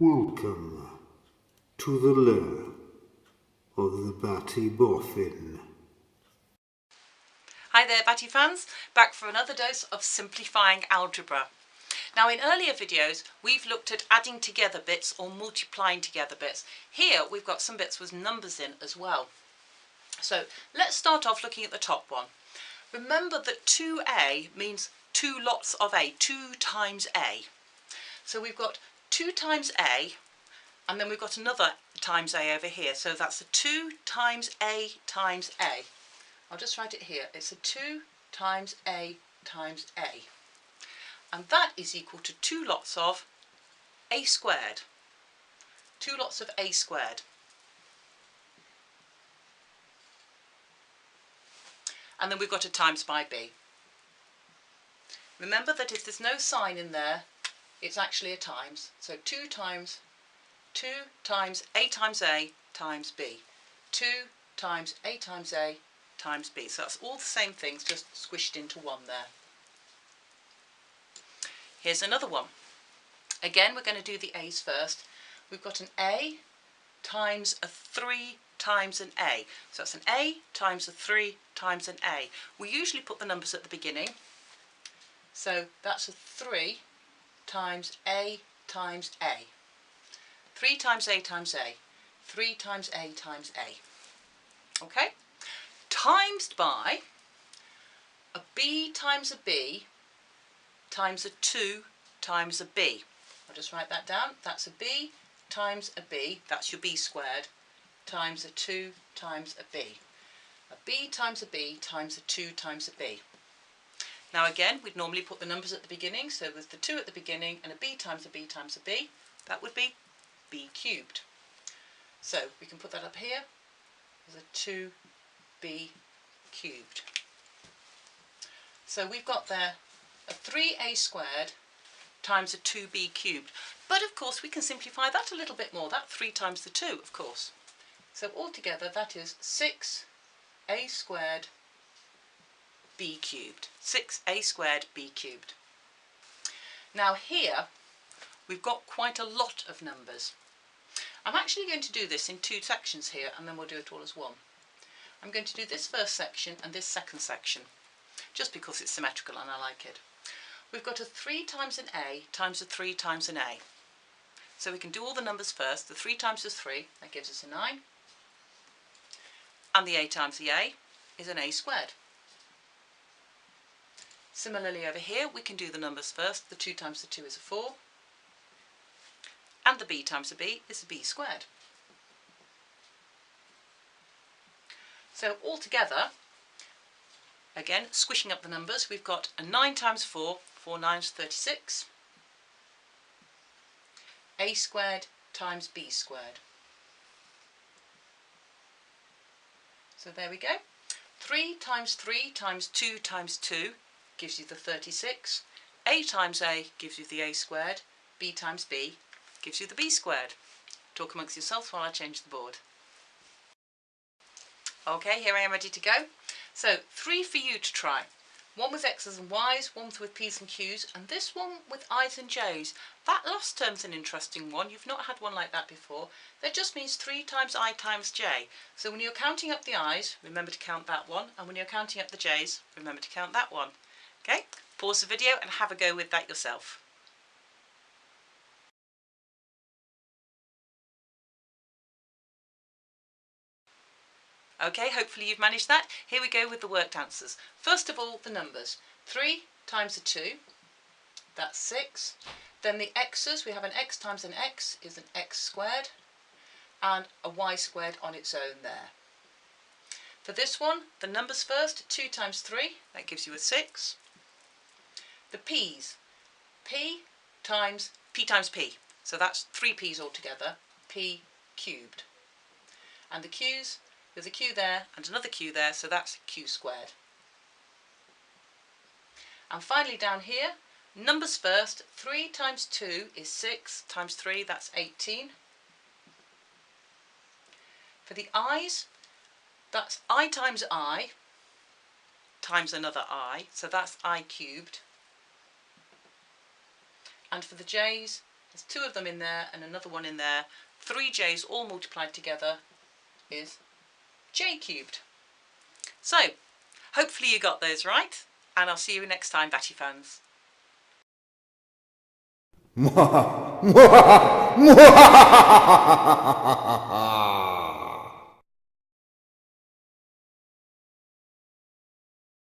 Welcome to the lair of the Batty Boffin. Hi there Batty fans, back for another dose of simplifying algebra. Now in earlier videos we've looked at adding together bits or multiplying together bits. Here we've got some bits with numbers in as well. So let's start off looking at the top one. Remember that 2a means two lots of a, 2 times a. So we've got 2 times a and then we've got another times a over here. So that's a 2 times a times a. I'll just write it here. It's a 2 times a times a. And that is equal to 2 lots of a squared. 2 lots of a squared. And then we've got a times by b. Remember that if there's no sign in there, it's actually a times. So 2 times a times b. 2 times a times b. So that's all the same things, just squished into one there. Here's another one. Again, we're going to do the a's first. We've got an a times a 3 times an a. So that's an a times a 3 times an a. We usually put the numbers at the beginning. So that's a 3 times a times a. 3 times a times a. 3 times a times a. Okay? Times by a b times a b times a 2 times a b. I'll just write that down. That's a b times a b, that's your b squared, times a 2 times a b. A b times a b times a 2 times a b. Now again, we'd normally put the numbers at the beginning, so with the 2 at the beginning and a b times a b times a b, that would be b cubed. So we can put that up here as a 2b cubed. So we've got there a 3a squared times a 2b cubed. But of course we can simplify that a little bit more. That 3 times the 2, of course. So altogether that is 6a squared b cubed. 6a squared b cubed. Now here we've got quite a lot of numbers. I'm actually going to do this in 2 sections here and then we'll do it all as one. I'm going to do this first section and this second section, just because it's symmetrical and I like it. We've got a 3 times an a times a 3 times an a. So we can do all the numbers first. The 3 times the 3, that gives us a 9. And the a times the a is an a squared. Similarly over here, we can do the numbers first. The 2 times the 2 is a 4. And the b times the b is a b squared. So altogether, again, squishing up the numbers, we've got a 9 times 4, 4 9s 36, a squared times b squared. So there we go. 3 times 3 times 2 times 2 gives you the 36. A times a gives you the a squared. B times b gives you the b squared. Talk amongst yourselves while I change the board. Okay, here I am ready to go. So 3 for you to try. One with x's and y's, one with p's and q's, and this one with i's and j's. That last term's an interesting one. You've not had one like that before. That just means 3 times I times j. So when you're counting up the i's, remember to count that one, and when you're counting up the j's, remember to count that one. Okay, pause the video and have a go with that yourself. Okay, hopefully you've managed that. Here we go with the worked answers. First of all, the numbers. 3 times a 2, that's 6. Then the x's, we have an x times an x is an x squared, and a y squared on its own there. For this one, the numbers first, 2 times 3, that gives you a 6. The p's, p times p, so that's 3 p's altogether, p cubed. And the q's, there's a q there and another q there, so that's q squared. And finally down here, numbers first, 3 times 2 is 6 times 3, that's 18. For the i's, that's I times I times another I, so that's I cubed. And for the j's, There's 2 of them in there and another one in there. 3 j's all multiplied together is j cubed. So, hopefully you got those right, and I'll see you next time, Batty fans. Mwahaha! Mwahaha! Mwahaha!